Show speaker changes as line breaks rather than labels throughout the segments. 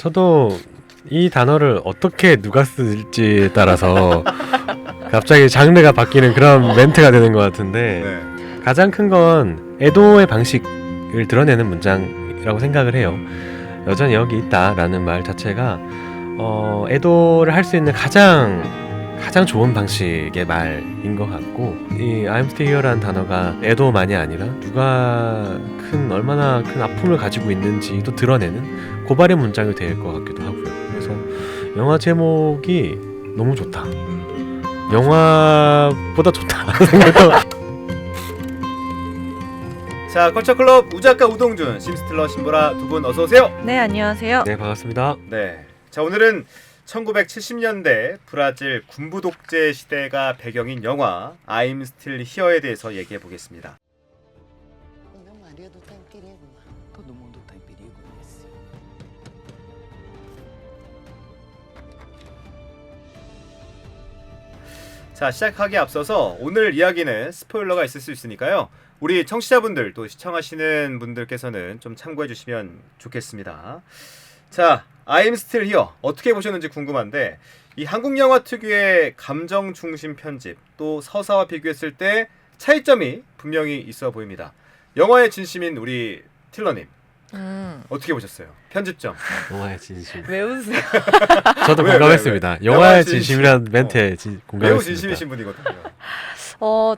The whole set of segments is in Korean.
저도 이 단어를 어떻게 누가 쓸지에 따라서 갑자기 장르가 바뀌는 그런 멘트가 되는 것 같은데
네.
가장 큰 건 애도의 방식을 드러내는 문장이라고 생각을 해요. 여전히 여기 있다라는 말 자체가 애도를 할 수 있는 가장 좋은 방식의 말인 것 같고, 이 I'm still here라는 단어가 애도만이 아니라 누가 얼마나 큰 아픔을 가지고 있는지도 드러내는 고발의 문장이 될 것 같기도 하고요. 그래서 영화 제목이 너무 좋다. 영화보다 좋다 생각도.
자, 컬처클럽 우작가 우동준, 심스틸러 신보라 두 분 어서 오세요.
네, 안녕하세요.
네, 반갑습니다.
네. 자, 오늘은 1970년대 브라질 군부 독재 시대가 배경인 영화 I'm Still Here에 대해서 얘기해 보겠습니다.
O meu marido tá em perigo, mano. Todo mundo tá em perigo nesse.
자, 시작하기에 앞서서 오늘 이야기는 스포일러가 있을 수 있으니까요. 우리 청취자분들 또 시청하시는 분들께서는 좀 참고해 주시면 좋겠습니다. 자, I'm Still Here 어떻게 보셨는지 궁금한데, 이 한국 영화 특유의 감정 중심 편집, 또 서사와 비교했을 때 차이점이 분명히 있어 보입니다. 영화의 진심인 우리 틸러님 어떻게 보셨어요? 편집점.
영화의 진심.
왜 웃으세요?
저도
왜,
공감했습니다.
왜?
영화의 진심이라는 멘트에 공감했습니다.
매우 진심이신 분이거든요.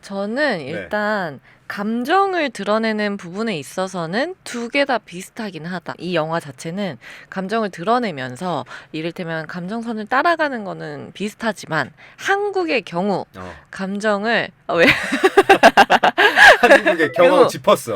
저는 일단 감정을 드러내는 부분에 있어서는 두 개 다 비슷하긴 하다. 이 영화 자체는 감정을 드러내면서 이를테면 감정선을 따라가는 거는 비슷하지만 한국의 경우 감정을 왜?
한국의 경험 짚었어.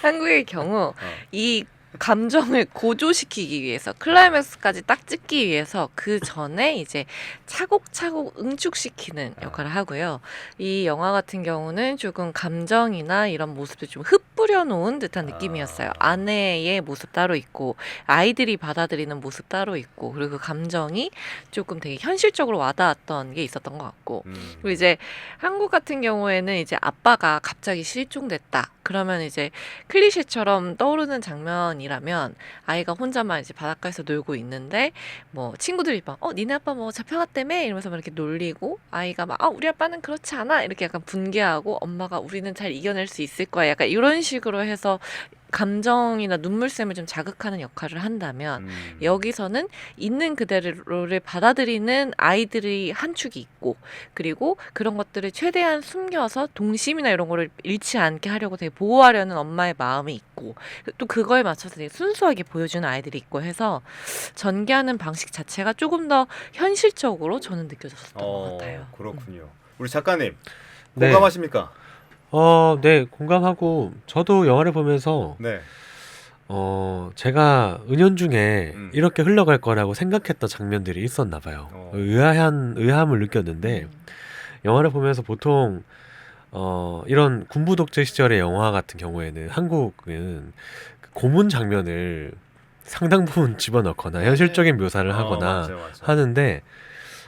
한국의 경우 이 감정을 고조시키기 위해서 클라이맥스까지 딱 찍기 위해서 그 전에 이제 차곡차곡 응축시키는 역할을 하고요. 이 영화 같은 경우는 조금 감정이나 이런 모습을 좀 흩뿌려 놓은 듯한 느낌이었어요. 아내의 모습 따로 있고 아이들이 받아들이는 모습 따로 있고, 그리고 그 감정이 조금 되게 현실적으로 와닿았던 게 있었던 것 같고, 그리고 이제 한국 같은 경우에는 이제 아빠가 갑자기 실종됐다. 그러면 이제 클리셰처럼 떠오르는 장면이라면 아이가 혼자만 이제 바닷가에서 놀고 있는데 뭐 친구들이 막 니네 아빠 뭐 잡혀갔다며 이러면서 막 이렇게 놀리고, 아이가 막 우리 아빠는 그렇지 않아 이렇게 약간 분개하고, 엄마가 우리는 잘 이겨낼 수 있을 거야 약간 이런 식으로 해서 감정이나 눈물샘을 좀 자극하는 역할을 한다면, 여기서는 있는 그대로를 받아들이는 아이들이 한 축이 있고, 그리고 그런 것들을 최대한 숨겨서 동심이나 이런 거를 잃지 않게 하려고 되게 보호하려는 엄마의 마음이 있고, 또 그거에 맞춰서 되게 순수하게 보여주는 아이들이 있고 해서 전개하는 방식 자체가 조금 더 현실적으로 저는 느껴졌었던 것 같아요.
그렇군요. 우리 작가님
네.
공감하십니까?
네, 공감하고 저도 영화를 보면서
네.
제가 은연중에 이렇게 흘러갈 거라고 생각했던 장면들이 있었나 봐요. 의아함을 느꼈는데, 영화를 보면서 보통 이런 군부 독재 시절의 영화 같은 경우에는 한국은 고문 장면을 상당 부분 집어넣거나 현실적인 묘사를 하거나
맞아.
하는데,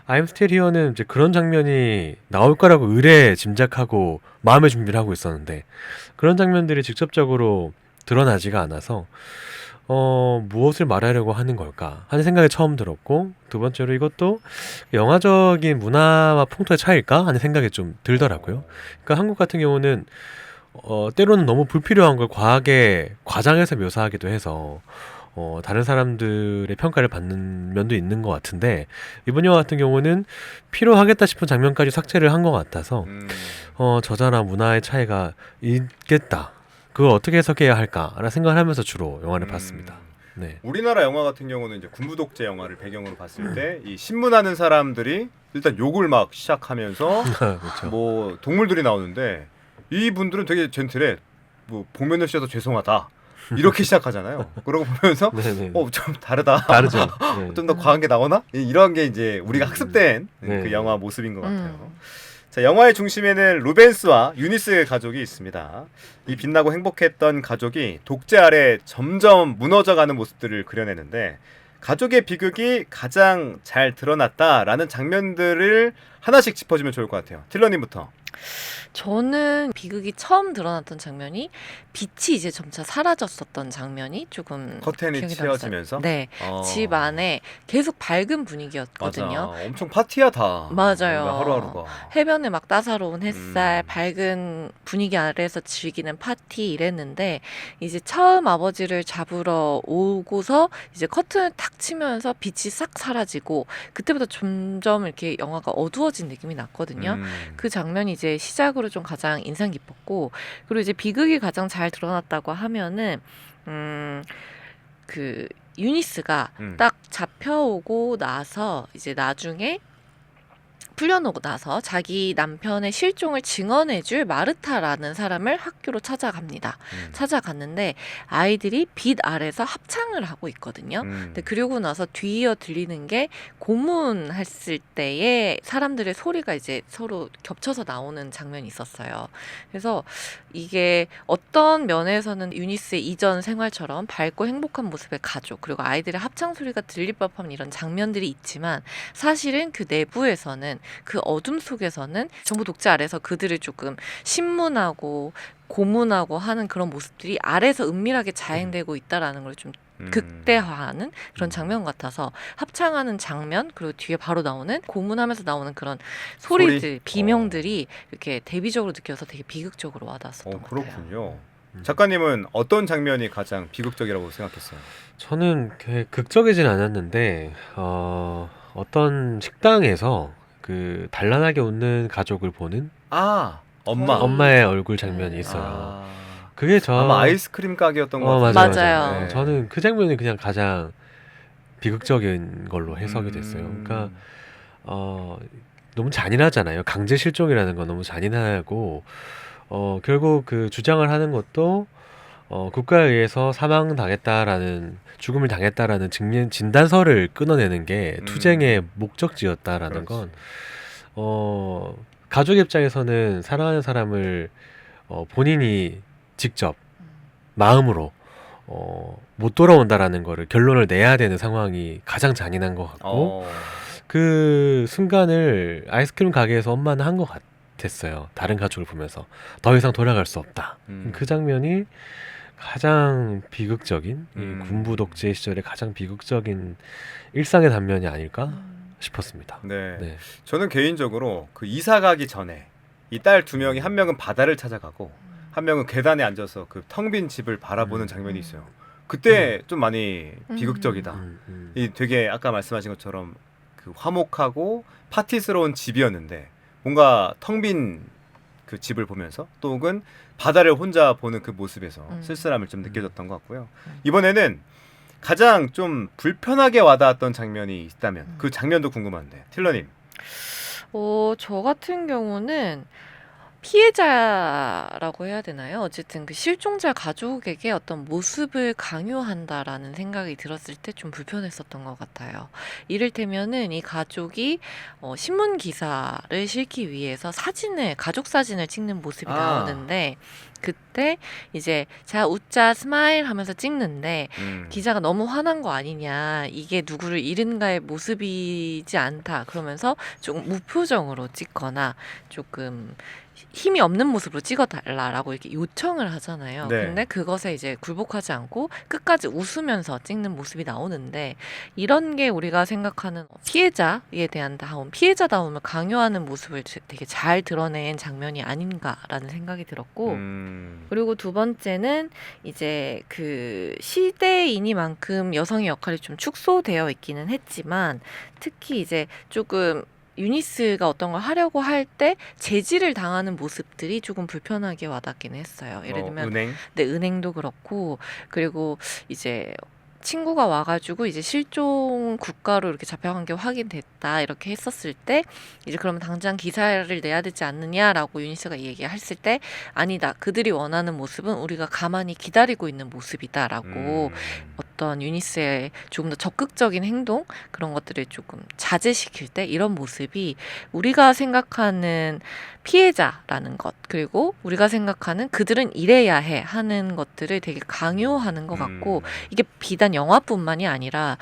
I'm Still Here는 이제 그런 장면이 나올 거라고 의뢰 짐작하고 마음의 준비를 하고 있었는데, 그런 장면들이 직접적으로 드러나지가 않아서 무엇을 말하려고 하는 걸까 하는 생각이 처음 들었고, 두 번째로 이것도 영화적인 문화와 풍토의 차이일까 하는 생각이 좀 들더라고요. 그러니까 한국 같은 경우는 때로는 너무 불필요한 걸 과하게 과장해서 묘사하기도 해서 다른 사람들의 평가를 받는 면도 있는 것 같은데, 이번 영화 같은 경우는 필요하겠다 싶은 장면까지 삭제를 한 것 같아서 저자나 문화의 차이가 있겠다. 그걸 어떻게 해석해야 할까라는 생각을 하면서 주로 영화를 봤습니다. 네.
우리나라 영화 같은 경우는 이제 군부 독재 영화를 배경으로 봤을 때 이 신문하는 사람들이 일단 욕을 막 시작하면서
그렇죠.
뭐 동물들이 나오는데, 이 분들은 되게 젠틀해. 뭐 복면을 씌워서 죄송하다. 이렇게 시작하잖아요. 그러고 보면서 좀 다르다.
다르죠. 네.
좀 더 과한 게 나오나? 이런 게 이제 우리가 학습된 그 영화 모습인 것 같아요. 자, 영화의 중심에는 루벤스와 유니스 가족이 있습니다. 이 빛나고 행복했던 가족이 독재 아래 점점 무너져가는 모습들을 그려내는데, 가족의 비극이 가장 잘 드러났다라는 장면들을 하나씩 짚어주면 좋을 것 같아요. 틸러님부터.
저는 비극이 처음 드러났던 장면이 빛이 이제 점차 사라졌었던 장면이 조금
커튼이
기억이
치어지면서?
남았어요. 네, 집 안에 계속 밝은 분위기였거든요.
맞아. 엄청 파티야 다.
맞아요.
뭔가 하루하루가.
해변에 막 따사로운 햇살,
음.
밝은 분위기 아래에서 즐기는 파티 이랬는데 이제 처음 아버지를 잡으러 오고서 이제 커튼을 탁 치면서 빛이 싹 사라지고 그때부터 점점 이렇게 영화가 어두워진 느낌이 났거든요. 그 장면이 이제 시작으로 좀 가장 인상 깊었고 그리고 이제 비극이 가장 잘 드러났다고 하면은 그 유니스가 딱 잡혀오고 나서 이제 나중에 풀려놓고 나서 자기 남편의 실종을 증언해줄 마르타라는 사람을 학교로 찾아갑니다. 찾아갔는데 아이들이 빛 아래서 합창을 하고 있거든요. 근데 그러고 나서 뒤이어 들리는 게 고문했을 때의 사람들의 소리가 이제 서로 겹쳐서 나오는 장면이 있었어요. 그래서 이게 어떤 면에서는 유니스의 이전 생활처럼 밝고 행복한 모습의 가족 그리고 아이들의 합창 소리가 들릴 법한 이런 장면들이 있지만 사실은 그 내부에서는 그 어둠 속에서는 정부 독재 아래서 그들을 조금 신문하고 고문하고 하는 그런 모습들이 아래서 은밀하게 자행되고 있다라는 걸 좀 극대화하는 그런 장면 같아서 합창하는 장면 그리고 뒤에 바로 나오는 고문하면서 나오는 그런 소리들 비명들이 이렇게 대비적으로 느껴서 되게 비극적으로 와닿았었던 것 같아요.
그렇군요. 작가님은 어떤 장면이 가장 비극적이라고 생각했어요?
저는 극적이진 않았는데 어떤 식당에서 그 단란하게 웃는 가족을 보는 엄마의 얼굴 장면이 있어요. 그게
아마 아이스크림 가게였던 것
맞아요.
같아요.
맞아요.
네.
저는 그 장면이 그냥 가장 비극적인 걸로 해석이 됐어요. 그러니까 너무 잔인하잖아요. 강제 실종이라는 건 너무 잔인하고 결국 그 주장을 하는 것도 국가에 의해서 사망당했다라는 죽음을 당했다라는 진단서를 끊어내는 게 투쟁의 목적지였다라는 건 가족 입장에서는 사랑하는 사람을 본인이 직접 마음으로 못 돌아온다라는 거를 결론을 내야 되는 상황이 가장 잔인한 것 같고 그 순간을 아이스크림 가게에서 엄마는 한 것 같았어요. 다른 가족을 보면서 더 이상 돌아갈 수 없다. 그 장면이 가장 비극적인 이 군부 독재 시절의 가장 비극적인 일상의 단면이 아닐까 싶었습니다.
네. 저는 개인적으로 그 이사 가기 전에 이 딸 두 명이 한 명은 바다를 찾아가고 한 명은 계단에 앉아서 그 텅 빈 집을 바라보는 장면이 있어요. 그때 좀 많이 비극적이다. 이 되게 아까 말씀하신 것처럼 그 화목하고 파티스러운 집이었는데 뭔가 텅 빈 그 집을 보면서 또 혹은 바다를 혼자 보는 그 모습에서 쓸쓸함을 좀 느껴졌던 것 같고요. 이번에는 가장 좀 불편하게 와닿았던 장면이 있다면 그 장면도 궁금한데 틸러님.
저 같은 경우는 피해자라고 해야 되나요? 어쨌든 그 실종자 가족에게 어떤 모습을 강요한다라는 생각이 들었을 때 좀 불편했었던 것 같아요. 이를테면은 이 가족이 신문 기사를 실기 위해서 가족 사진을 찍는 모습이 나오는데 그때 이제 자 웃자 스마일 하면서 찍는데 기자가 너무 화난 거 아니냐 이게 누구를 잃은가의 모습이지 않다 그러면서 조금 무표정으로 찍거나 조금 힘이 없는 모습으로 찍어달라라고 이렇게 요청을 하잖아요.
네.
근데 그것에 이제 굴복하지 않고 끝까지 웃으면서 찍는 모습이 나오는데 이런 게 우리가 생각하는 피해자에 대한 피해자다움을 강요하는 모습을 되게 잘 드러낸 장면이 아닌가라는 생각이 들었고 그리고 두 번째는 이제 그 시대이니만큼 여성의 역할이 좀 축소되어 있기는 했지만 특히 이제 조금 유니스가 어떤 걸 하려고 할 때 제지를 당하는 모습들이 조금 불편하게 와닿기는 했어요. 예를 들면 은행도 그렇고 그리고 이제 친구가 와가지고 이제 실종 국가로 이렇게 잡혀간 게 확인됐다 이렇게 했었을 때 이제 그러면 당장 기사를 내야 되지 않느냐라고 유니스가 얘기했을 때 아니다 그들이 원하는 모습은 우리가 가만히 기다리고 있는 모습이다라고 어떤 유니스의 조금 더 적극적인 행동 그런 것들을 조금 자제시킬 때 이런 모습이 우리가 생각하는 피해자라는 것 그리고 우리가 생각하는 그들은 이래야 해 하는 것들을 되게 강요하는 것 같고 이게 비단 영화뿐만이 아니라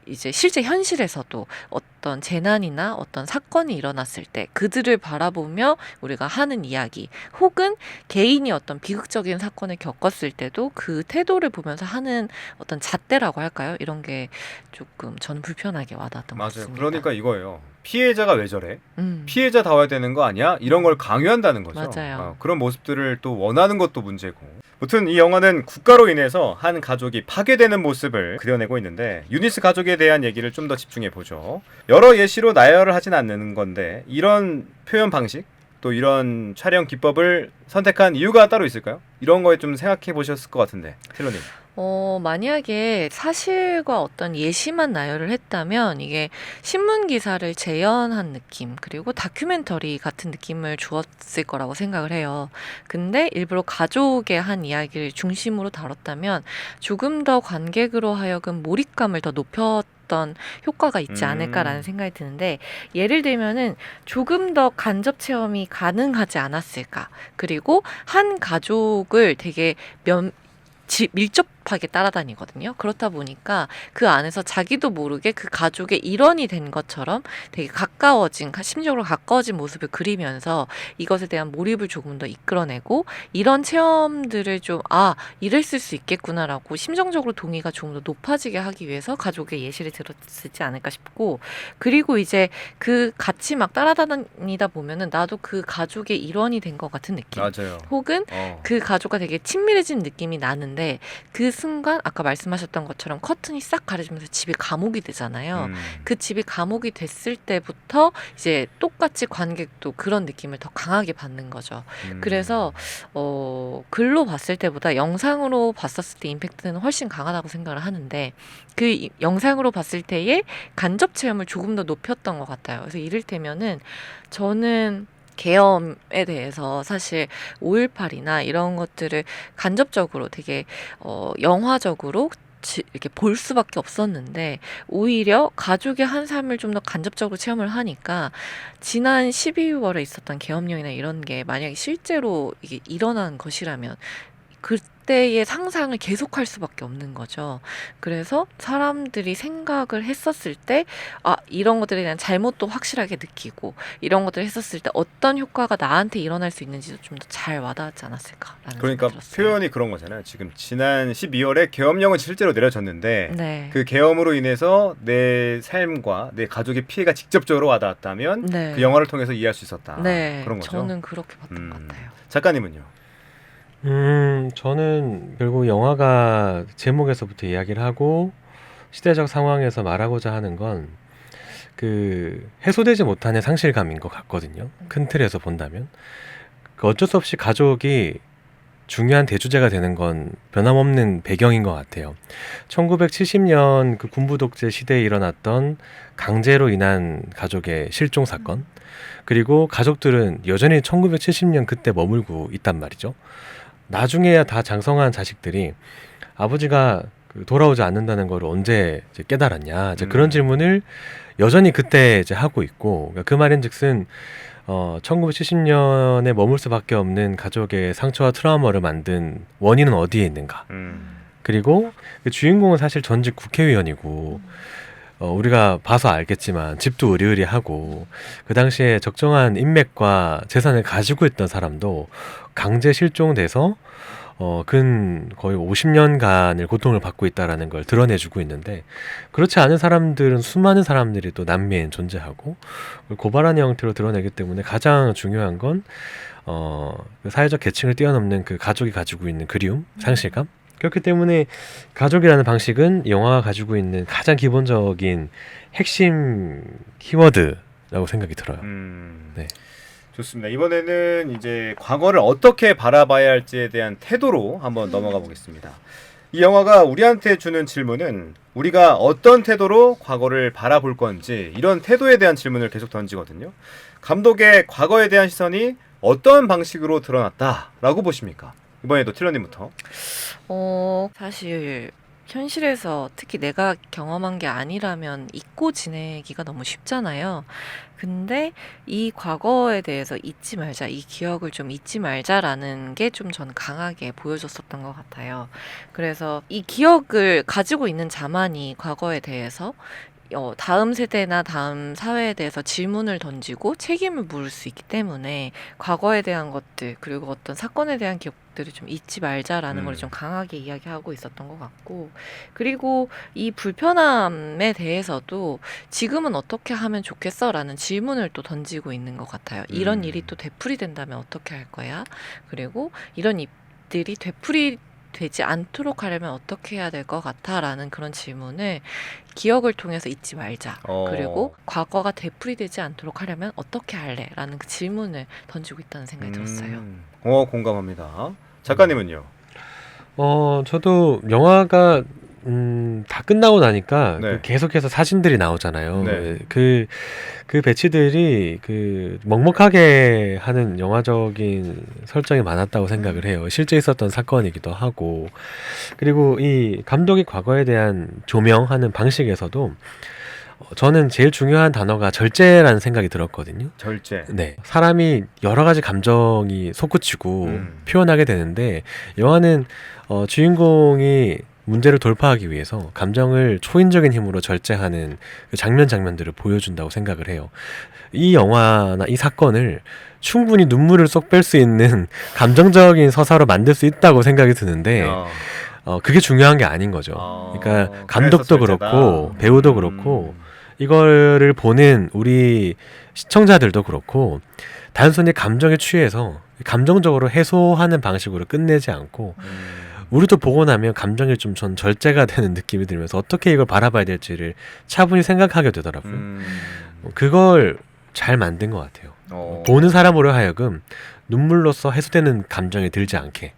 이제 실제 현실에서도 어떤 재난이나 어떤 사건이 일어났을 때 그들을 바라보며 우리가 하는 이야기, 혹은 개인이 어떤 비극적인 사건을 겪었을 때도 그 태도를 보면서 하는 어떤 잣대라고 할까요? 이런 게 조금 저는 불편하게 와닿았던 것
맞아요.
같습니다.
그러니까 이거예요. 피해자가 왜 저래?
음,
피해자 다워야 되는 거 아니야? 이런 걸 강요한다는 거죠.
맞아요.
그런 모습들을 또 원하는 것도 문제고. 무튼 이 영화는 국가로 인해서 한 가족이 파괴되는 모습을 그려내고 있는데, 유니스 가족에 대한 얘기를 좀 더 집중해 보죠. 여러 예시로 나열을 하진 않는 건데 이런 표현 방식, 또 이런 촬영 기법을 선택한 이유가 따로 있을까요? 이런 거에 좀 생각해 보셨을 것 같은데, 텔로님.
만약에 사실과 어떤 예시만 나열을 했다면 이게 신문 기사를 재현한 느낌, 그리고 다큐멘터리 같은 느낌을 주었을 거라고 생각을 해요. 근데 일부러 가족의 한 이야기를 중심으로 다뤘다면 조금 더 관객으로 하여금 몰입감을 더 높였던 효과가 있지 않을까라는 생각이 드는데, 예를 들면은 조금 더 간접 체험이 가능하지 않았을까, 그리고 한 가족을 되게 밀접하게 따라다니거든요. 그렇다 보니까 그 안에서 자기도 모르게 그 가족의 일원이 된 것처럼 되게 가까워진, 심적으로 가까워진 모습을 그리면서 이것에 대한 몰입을 조금 더 이끌어내고, 이런 체험들을 좀 이랬을 수 있겠구나라고 심정적으로 동의가 조금 더 높아지게 하기 위해서 가족의 예시를 들었지 않을까 싶고, 그리고 이제 그 같이 막 따라다니다 보면은 나도 그 가족의 일원이 된 것 같은 느낌,
맞아요.
혹은 그 가족과 되게 친밀해진 느낌이 나는데, 그 순간 아까 말씀하셨던 것처럼 커튼이 싹 가려지면서 집이 감옥이 되잖아요. 그 집이 감옥이 됐을 때부터 이제 똑같이 관객도 그런 느낌을 더 강하게 받는 거죠. 그래서 글로 봤을 때보다 영상으로 봤었을 때 임팩트는 훨씬 강하다고 생각을 하는데, 그 영상으로 봤을 때의 간접 체험을 조금 더 높였던 것 같아요. 그래서 이를테면은 저는 계엄에 대해서 사실 5.18이나 이런 것들을 간접적으로 되게 영화적으로 이렇게 볼 수밖에 없었는데, 오히려 가족의 한 삶을 좀 더 간접적으로 체험을 하니까 지난 12월에 있었던 계엄령이나 이런 게 만약에 실제로 이게 일어난 것이라면 그때의 상상을 계속할 수밖에 없는 거죠. 그래서 사람들이 생각을 했었을 때 이런 것들에 대한 잘못도 확실하게 느끼고, 이런 것들을 했었을 때 어떤 효과가 나한테 일어날 수 있는지도 좀 더 잘 와닿지 않았을까라는
그러니까
생각이 들었어요.
표현이 그런 거잖아요. 지금 지난 12월에 계엄령은 실제로 내려졌는데
네.
그 계엄으로 인해서 내 삶과 내 가족의 피해가 직접적으로 와닿았다면
네.
그 영화를 통해서 이해할 수 있었다.
네,
그런 거죠.
저는 그렇게 봤던 것 같아요.
작가님은요?
저는 결국 영화가 제목에서부터 이야기를 하고 시대적 상황에서 말하고자 하는 건 그 해소되지 못하는 상실감인 것 같거든요. 큰 틀에서 본다면. 그 어쩔 수 없이 가족이 중요한 대주제가 되는 건 변함없는 배경인 것 같아요. 1970년 그 군부 독재 시대에 일어났던 강제로 인한 가족의 실종 사건, 그리고 가족들은 여전히 1970년 그때 머물고 있단 말이죠. 나중에야 다 장성한 자식들이 아버지가 돌아오지 않는다는 걸 언제 이제 깨달았냐, 이제 그런 질문을 여전히 그때 이제 하고 있고, 그러니까 그 말인즉슨 1970년에 머물 수밖에 없는 가족의 상처와 트라우마를 만든 원인은 어디에 있는가. 그리고 그 주인공은 사실 전직 국회의원이고, 우리가 봐서 알겠지만 집도 으리으리하고, 그 당시에 적정한 인맥과 재산을 가지고 있던 사람도 강제 실종돼서 근 거의 50년간을 고통을 받고 있다라는 걸 드러내주고 있는데, 그렇지 않은 사람들은 수많은 사람들이 또 난미엔 존재하고 고발하는 형태로 드러내기 때문에 가장 중요한 건 그 사회적 계층을 뛰어넘는 그 가족이 가지고 있는 그리움, 상실감. 그렇기 때문에 가족이라는 방식은 영화가 가지고 있는 가장 기본적인 핵심 키워드라고 생각이 들어요. 네.
좋습니다. 이번에는 이제 과거를 어떻게 바라봐야 할지에 대한 태도로 한번 넘어가 보겠습니다. 이 영화가 우리한테 주는 질문은 우리가 어떤 태도로 과거를 바라볼 건지, 이런 태도에 대한 질문을 계속 던지거든요. 감독의 과거에 대한 시선이 어떤 방식으로 드러났다라고 보십니까? 이번에도 틸러님부터.
사실 현실에서 특히 내가 경험한 게 아니라면 잊고 지내기가 너무 쉽잖아요. 근데 이 과거에 대해서 잊지 말자, 이 기억을 좀 잊지 말자라는 게 좀 저는 강하게 보여줬었던 것 같아요. 그래서 이 기억을 가지고 있는 자만이 과거에 대해서 다음 세대나 다음 사회에 대해서 질문을 던지고 책임을 물을 수 있기 때문에 과거에 대한 것들 그리고 어떤 사건에 대한 기억들을 좀 잊지 말자라는 걸 좀 강하게 이야기하고 있었던 것 같고 그리고 이 불편함에 대해서도 지금은 어떻게 하면 좋겠어라는 질문을 또 던지고 있는 것 같아요. 이런 일이 또 되풀이된다면 어떻게 할 거야? 그리고 이런 일들이 되지 않도록 하려면 어떻게 해야 될 것 같아라는 그런 질문을 기억을 통해서 잊지 말자. 그리고 과거가 되풀이되지 않도록 하려면 어떻게 할래? 라는 그 질문을 던지고 있다는 생각이 들었어요.
공감합니다. 작가님은요?
저도 영화가 다 끝나고 나니까
네.
계속해서 사진들이 나오잖아요.
네.
그 배치들이 먹먹하게 하는 영화적인 설정이 많았다고 생각을 해요. 실제 있었던 사건이기도 하고. 그리고 이 감독이 과거에 대한 조명하는 방식에서도 저는 제일 중요한 단어가 절제라는 생각이 들었거든요.
절제.
네. 사람이 여러 가지 감정이 솟구치고 표현하게 되는데 영화는 주인공이 문제를 돌파하기 위해서 감정을 초인적인 힘으로 절제하는 그 장면들을 보여준다고 생각을 해요. 이 영화나 이 사건을 충분히 눈물을 쏙 뺄 수 있는 감정적인 서사로 만들 수 있다고 생각이 드는데 그게 중요한 게 아닌 거죠. 그러니까 감독도
그래서 절제다.
그렇고 배우도 그렇고 이거를 보는 우리 시청자들도 그렇고 단순히 감정에 취해서 감정적으로 해소하는 방식으로 끝내지 않고 우리도 보고 나면 감정이 좀 전 절제가 되는 느낌이 들면서 어떻게 이걸 바라봐야 될지를 차분히 생각하게 되더라고요. 그걸 잘 만든 것 같아요. 보는 사람으로 하여금 눈물로써 해소되는 감정이 들지 않게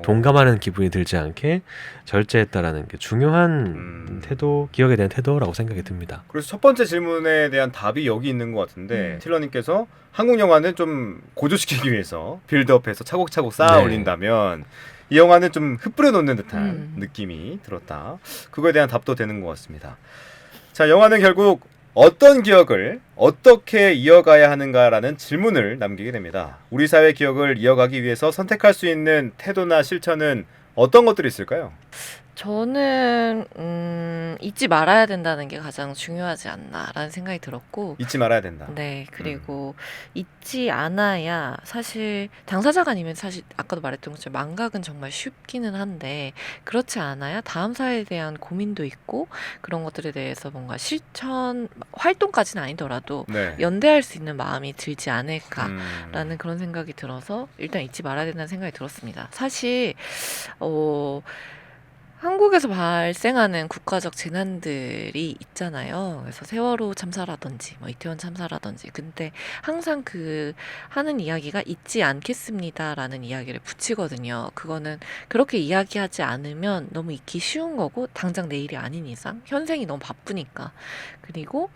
동감하는 기분이 들지 않게 절제했다라는 게 중요한 태도, 기억에 대한 태도라고 생각이 듭니다.
그래서 첫 번째 질문에 대한 답이 여기 있는 것 같은데 틸러님께서 한국 영화는 좀 고조시키기 위해서 빌드업해서 차곡차곡 쌓아 올린다면 이 영화는 좀 흩뿌려 놓는 듯한 느낌이 들었다. 그거에 대한 답도 되는 것 같습니다. 자, 영화는 결국 어떤 기억을 어떻게 이어가야 하는가라는 질문을 남기게 됩니다. 우리 사회 기억을 이어가기 위해서 선택할 수 있는 태도나 실천은 어떤 것들이 있을까요?
저는 잊지 말아야 된다는 게 가장 중요하지 않나라는 생각이 들었고
잊지 말아야 된다.
네, 그리고 잊지 않아야 사실 당사자가 아니면 사실 아까도 말했던 것처럼 망각은 정말 쉽기는 한데 그렇지 않아야 다음 사회에 대한 고민도 있고 그런 것들에 대해서 뭔가 실천 활동까지는 아니더라도 연대할 수 있는 마음이 들지 않을까라는 그런 생각이 들어서 일단 잊지 말아야 된다는 생각이 들었습니다. 사실 한국에서 발생하는 국가적 재난들이 있잖아요. 그래서 세월호 참사라든지 뭐 이태원 참사라든지 근데 항상 하는 이야기가 잊지 않겠습니다라는 이야기를 붙이거든요. 그거는 그렇게 이야기하지 않으면 너무 잊기 쉬운 거고 당장 내일이 아닌 이상 현생이 너무 바쁘니까 그리고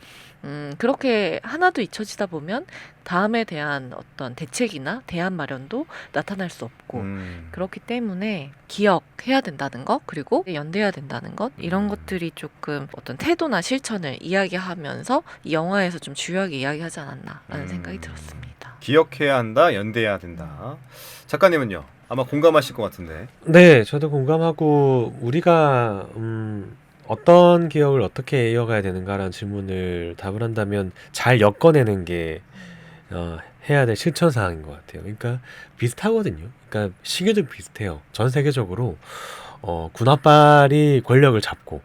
그렇게 하나도 잊혀지다 보면 다음에 대한 어떤 대책이나 대안 마련도 나타날 수 없고 그렇기 때문에 기억해야 된다는 것 그리고 연대해야 된다는 것 이런 것들이 조금 어떤 태도나 실천을 이야기하면서 이 영화에서 좀 주요하게 이야기하지 않았나라는 생각이 들었습니다.
기억해야 한다, 연대해야 된다. 작가님은요? 아마 공감하실 것 같은데.
네, 저도 공감하고 우리가 어떤 기억을 어떻게 이어가야 되는가라는 질문을 답을 한다면 잘 엮어내는 게 해야 될 실천 사항인 것 같아요. 그러니까 비슷하거든요. 그러니까 시기도 비슷해요. 전 세계적으로 군합발이 권력을 잡고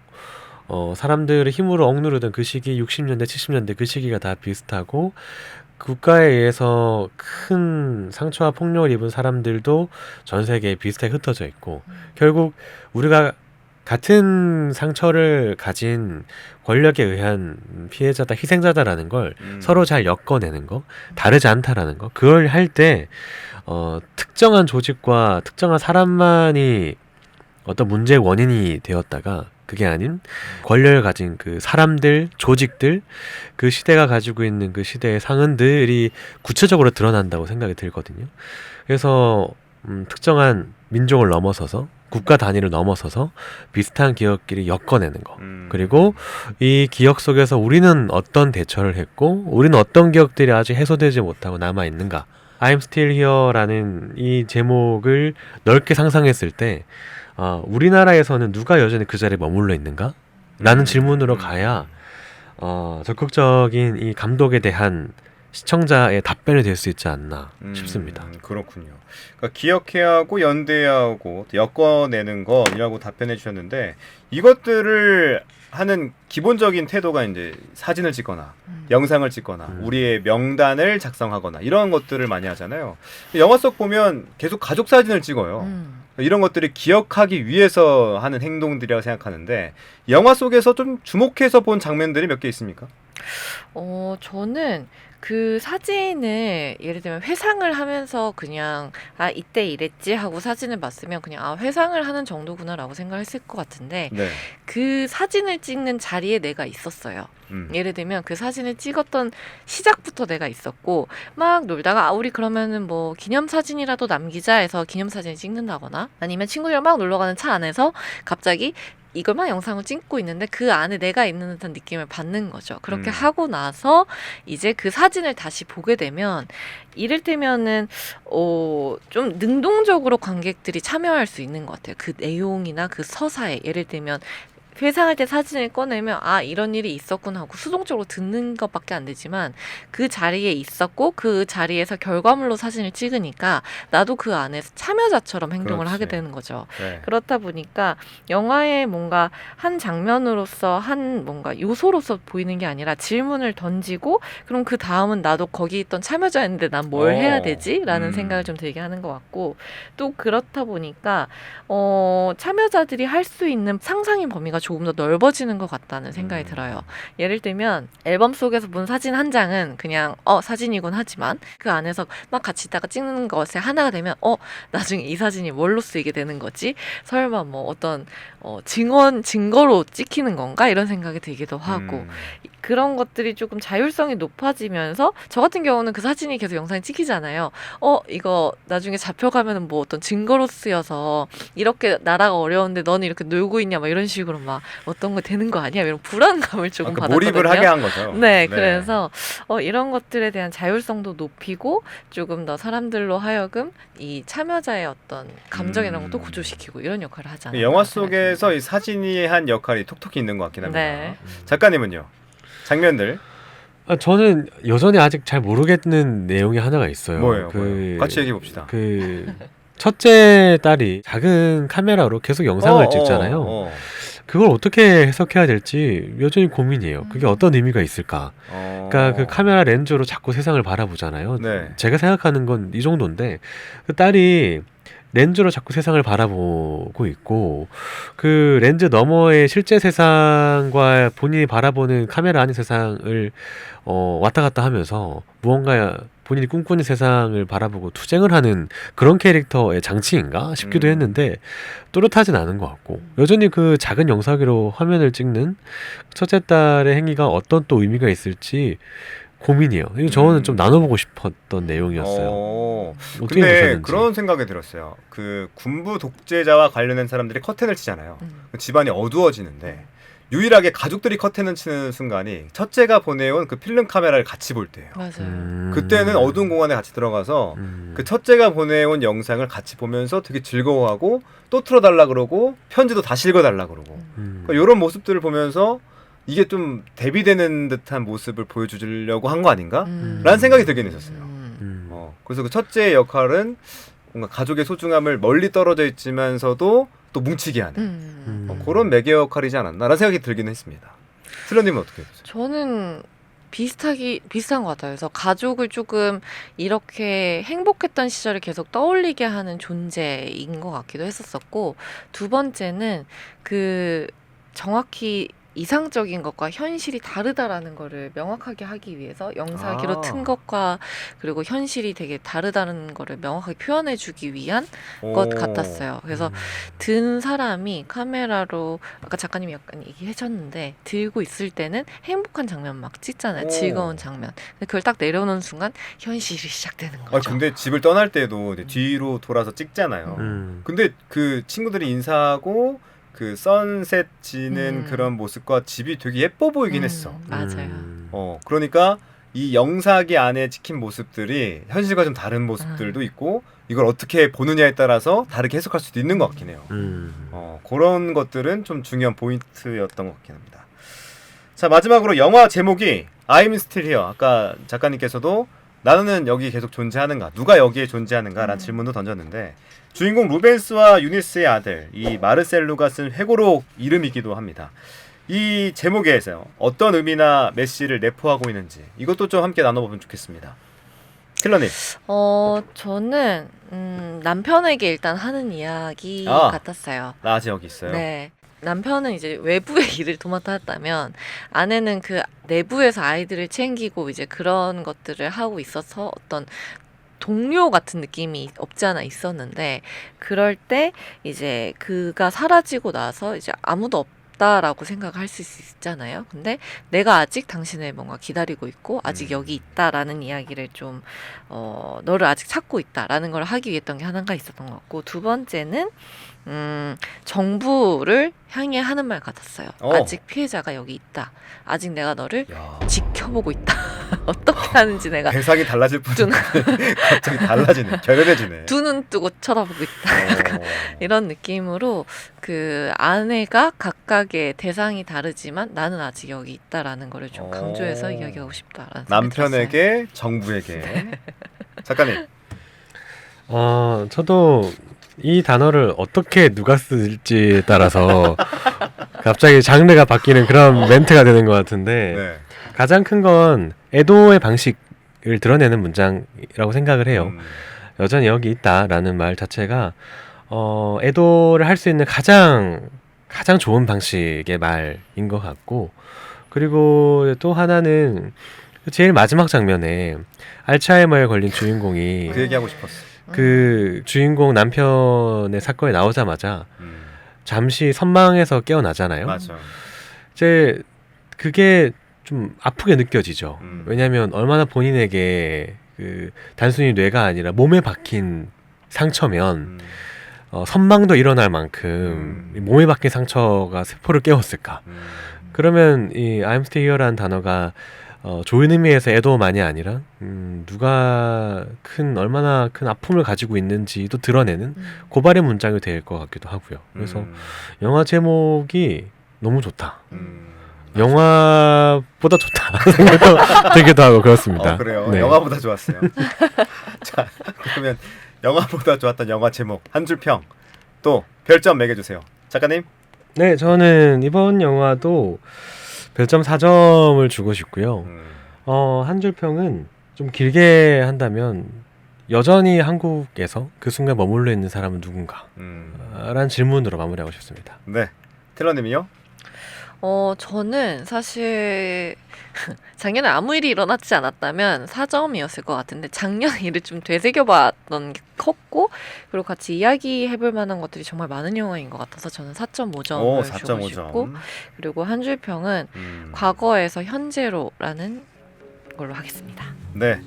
사람들을 힘으로 억누르던 그 시기 60년대, 70년대 그 시기가 다 비슷하고 국가에 의해서 큰 상처와 폭력을 입은 사람들도 전 세계에 비슷하게 흩어져 있고 결국 우리가 같은 상처를 가진 권력에 의한 피해자다, 희생자다라는 걸 서로 잘 엮어내는 거, 다르지 않다라는 거, 그걸 할 때 특정한 조직과 특정한 사람만이 어떤 문제의 원인이 되었다가 그게 아닌 권력을 가진 그 사람들, 조직들, 그 시대가 가지고 있는 그 시대의 상흔들이 구체적으로 드러난다고 생각이 들거든요. 그래서 특정한 민족을 넘어서서 국가 단위를 넘어서서 비슷한 기억끼리 엮어내는 거.
음.
그리고 이 기억 속에서 우리는 어떤 대처를 했고 우리는 어떤 기억들이 아직 해소되지 못하고 남아있는가. I'm Still Here라는 이 제목을 넓게 상상했을 때 우리나라에서는 누가 여전히 그 자리에 머물러 있는가? 라는 질문으로 가야 적극적인 이 감독에 대한 시청자의 답변이 될 수 있지 않나 싶습니다.
그렇군요. 그러니까 기억해야 하고 연대해야 하고 엮어내는 것이라고 답변해 주셨는데 이것들을 하는 기본적인 태도가 이제 사진을 찍거나 영상을 찍거나 우리의 명단을 작성하거나 이런 것들을 많이 하잖아요. 영화 속 보면 계속 가족 사진을 찍어요. 이런 것들이 기억하기 위해서 하는 행동들이라고 생각하는데 영화 속에서 좀 주목해서 본 장면들이 몇 개 있습니까?
저는 그 사진을 예를 들면 회상을 하면서 그냥 이때 이랬지 하고 사진을 봤으면 그냥 회상을 하는 정도구나라고 생각했을 것 같은데
네.
그 사진을 찍는 자리에 내가 있었어요. 예를 들면 그 사진을 찍었던 시작부터 내가 있었고 막 놀다가 우리 그러면은 뭐 기념사진이라도 남기자 해서 기념사진을 찍는다거나 아니면 친구들이랑 막 놀러가는 차 안에서 갑자기 이걸 막 영상을 찍고 있는데 그 안에 내가 있는 듯한 느낌을 받는 거죠. 그렇게 하고 나서 이제 그 사진을 다시 보게 되면 이를테면은 좀 능동적으로 관객들이 참여할 수 있는 것 같아요. 그 내용이나 그 서사에 예를 들면 회상할 때 사진을 꺼내면 이런 일이 있었구나 하고 수동적으로 듣는 것밖에 안 되지만 그 자리에 있었고 그 자리에서 결과물로 사진을 찍으니까 나도 그 안에서 참여자처럼 행동을 하게 되는 거죠.
네.
그렇다 보니까 영화의 뭔가 한 장면으로서 한 뭔가 요소로서 보이는 게 아니라 질문을 던지고 그럼 그 다음은 나도 거기 있던 참여자였는데 난 뭘 해야 되지? 라는 생각을 좀 들게 하는 것 같고 또 그렇다 보니까 참여자들이 할 수 있는 상상의 범위가 조금 더 넓어지는 것 같다는 생각이 들어요. 예를 들면 앨범 속에서 본 사진 한 장은 그냥 사진이곤 하지만 그 안에서 막 같이 있다가 찍는 것에 하나가 되면 나중에 이 사진이 뭘로 쓰이게 되는 거지? 설마 뭐 어떤 증거로 찍히는 건가? 이런 생각이 들기도 하고 그런 것들이 조금 자율성이 높아지면서 저 같은 경우는 그 사진이 계속 영상에 찍히잖아요. 이거 나중에 잡혀가면은 뭐 어떤 증거로 쓰여서 이렇게 나라가 어려운데 너는 이렇게 놀고 있냐 막 이런 식으로 막 어떤 거 되는 거 아니야? 이런 불안감을 조금 받았거든요.
몰입을 하게 한 거죠.
네, 그래서 이런 것들에 대한 자율성도 높이고 조금 더 사람들로 하여금 이 참여자의 어떤 감정 이런 것도 고조시키고 이런 역할을 하지 않았나
영화
생각이
속에서
듭니다.
이 사진이 한 역할이 톡톡히 있는 것 같긴 합니다.
네.
작가님은요? 장면들
저는 여전히 아직 잘 모르겠는 내용이 하나가 있어요.
뭐예요? 같이 얘기해 봅시다.
첫째 딸이 작은 카메라로 계속 영상을 찍잖아요. 그걸 어떻게 해석해야 될지 여전히 고민이에요. 그게 어떤 의미가 있을까? 그러니까 그 카메라 렌즈로 자꾸 세상을 바라보잖아요.
네.
제가 생각하는 건 이 정도인데 그 딸이 렌즈로 자꾸 세상을 바라보고 있고 그 렌즈 너머의 실제 세상과 본인이 바라보는 카메라 안의 세상을 왔다 갔다 하면서 무언가 본인이 꿈꾸는 세상을 바라보고 투쟁을 하는 그런 캐릭터의 장치인가 싶기도 했는데 또렷하진 않은 것 같고 여전히 그 작은 영상기로 화면을 찍는 첫째 딸의 행위가 어떤 또 의미가 있을지 고민이에요. 이거 저는 좀 나눠보고 싶었던 내용이었어요. 어떻게
근데
보셨는지.
그런 생각이 들었어요. 그 군부 독재자와 관련된 사람들이 커튼을 치잖아요. 집안이 어두워지는데 유일하게 가족들이 커튼을 치는 순간이 첫째가 보내온 그 필름 카메라를 같이 볼 때예요.
맞아요.
그때는 어두운 공간에 같이 들어가서 그 첫째가 보내온 영상을 같이 보면서 되게 즐거워하고 또 틀어달라 그러고 편지도 다시 읽어달라 그러고 그러니까 이런 모습들을 보면서 이게 좀 대비되는 듯한 모습을 보여주려고 한 거 아닌가? 라는 생각이 들긴 했었어요. 그래서 그 첫째의 역할은 뭔가 가족의 소중함을 멀리 떨어져 있지만서도 또 뭉치게 하는 그런 매개 역할이지 않았나라는 생각이 들긴 했습니다. 슬러님은 어떻게 보세요?
저는 비슷한 것 같아요. 그래서 가족을 조금 이렇게 행복했던 시절을 계속 떠올리게 하는 존재인 것 같기도 했었었고 두 번째는 그 정확히 이상적인 것과 현실이 다르다라는 거를 명확하게 하기 위해서 영상기로 튼 것과 그리고 현실이 되게 다르다는 거를 명확하게 표현해주기 위한 것 같았어요. 그래서 든 사람이 카메라로 아까 작가님이 약간 얘기해줬는데 들고 있을 때는 행복한 장면 막 찍잖아요.
오.
즐거운 장면. 근데 그걸 딱 내려놓는 순간 현실이 시작되는
아,
거죠.
근데 집을 떠날 때도 이제 뒤로 돌아서 찍잖아요. 근데 그 친구들이 인사하고 그 선셋 지는 그런 모습과 집이 되게 예뻐 보이긴 했어.
맞아요.
그러니까 이 영상기 안에 찍힌 모습들이 현실과 좀 다른 모습들도 있고 이걸 어떻게 보느냐에 따라서 다르게 해석할 수도 있는 것 같긴 해요. 그런 것들은 좀 중요한 포인트였던 것 같긴 합니다. 자, 마지막으로 영화 제목이 I'm Still Here. 아까 작가님께서도 나는 여기 계속 존재하는가, 누가 여기에 존재하는가라는 질문도 던졌는데 주인공 루벤스와 유니스의 아들 이 마르셀루가 쓴 회고록 이름이기도 합니다. 이 제목에서 어떤 의미나 메시지를 내포하고 있는지 이것도 좀 함께 나눠보면 좋겠습니다. 킬러님.
저는 남편에게 일단 하는 이야기
아.
같았어요.
나 아직 여기 있어요.
네. 남편은 이제 외부의 일을 도맡았다면 아내는 그 내부에서 아이들을 챙기고 이제 그런 것들을 하고 있어서 어떤 동료 같은 느낌이 없지 않아 있었는데 그럴 때 이제 그가 사라지고 나서 이제 아무도 없다라고 생각을 할 수 있잖아요. 근데 내가 아직 당신을 뭔가 기다리고 있고 아직 여기 있다라는 이야기를 좀 너를 아직 찾고 있다라는 걸 하기 위해 했던 게 하나가 있었던 것 같고 두 번째는 정부를 향해 하는 말 같았어요. 아직 피해자가 여기 있다. 아직 내가 너를
야.
지켜보고 있다. 어떻게 하는지 내가
대상이 달라질 뿐
두,
갑자기 달라지네. 결연해지네.
두 눈 뜨고 쳐다보고 있다. 이런 느낌으로 그 아내가 각각의 대상이 다르지만 나는 아직 여기 있다라는 거를 좀 강조해서 이야기하고 싶다라는 생각이 들었어요.
남편에게 정부에게. 작가님.
저도 이 단어를 어떻게 누가 쓸지에 따라서 갑자기 장르가 바뀌는 그런 멘트가 되는 것 같은데
네.
가장 큰 건 애도의 방식을 드러내는 문장이라고 생각을 해요. 여전히 여기 있다라는 말 자체가 애도를 할 수 있는 가장 좋은 방식의 말인 것 같고 그리고 또 하나는 제일 마지막 장면에 알츠하이머에 걸린 주인공이
그 얘기하고 싶었어.
그 주인공 남편의 사건이 나오자마자 잠시 선망해서 깨어나잖아요.
맞아.
이제 그게 좀 아프게 느껴지죠.
음.
왜냐하면 얼마나 본인에게 그 단순히 뇌가 아니라 몸에 박힌 상처면 선망도 일어날 만큼 이 몸에 박힌 상처가 세포를 깨웠을까. 그러면 이 I'm still here라는 단어가 좋은 의미에서 애도만이 아니라 누가 얼마나 큰 아픔을 가지고 있는지도 드러내는 고발의 문장이 될 것 같기도 하고요. 그래서 영화 제목이 너무 좋다. 영화보다 좋다 생각도 들기도 하고 그렇습니다.
그래요.
네.
영화보다 좋았어요. 자, 그러면 영화보다 좋았던 영화 제목 한 줄 평 또 별점 매겨주세요. 작가님.
네, 저는 이번 영화도 별점 4점을 주고 싶고요. 한 줄 평은 좀 길게 한다면 여전히 한국에서 그 순간 머물러 있는 사람은 누군가? 라는 질문으로 마무리하고 싶습니다.
네. 텔러님이요?
저는 사실 작년에 아무 일이 일어나지 않았다면 4점이었을 것 같은데 작년 일을 좀 되새겨봤던 게 컸고 그리고 같이 이야기해볼 만한 것들이 정말 많은 영화인 것 같아서 저는 4.5점을 주고 싶고 그리고 한 줄 평은 과거에서 현재로라는 걸로 하겠습니다.
네.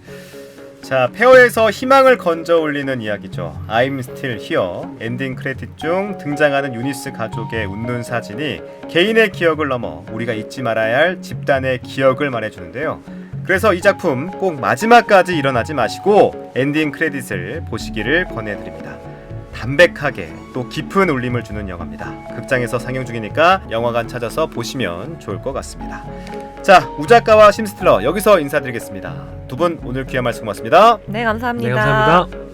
자, 페어에서 희망을 건져 올리는 이야기죠. I'm Still Here. 엔딩 크레딧 중 등장하는 유니스 가족의 웃는 사진이 개인의 기억을 넘어 우리가 잊지 말아야 할 집단의 기억을 말해주는데요. 그래서 이 작품 꼭 마지막까지 일어나지 마시고 엔딩 크레딧을 보시기를 권해드립니다. 담백하게 또 깊은 울림을 주는 영화입니다. 극장에서 상영 중이니까 영화관 찾아서 보시면 좋을 것 같습니다. 자, 우작가와 심스틸러 여기서 인사드리겠습니다. 두 분 오늘 귀한 말씀 고맙습니다.
네, 감사합니다.
네, 감사합니다.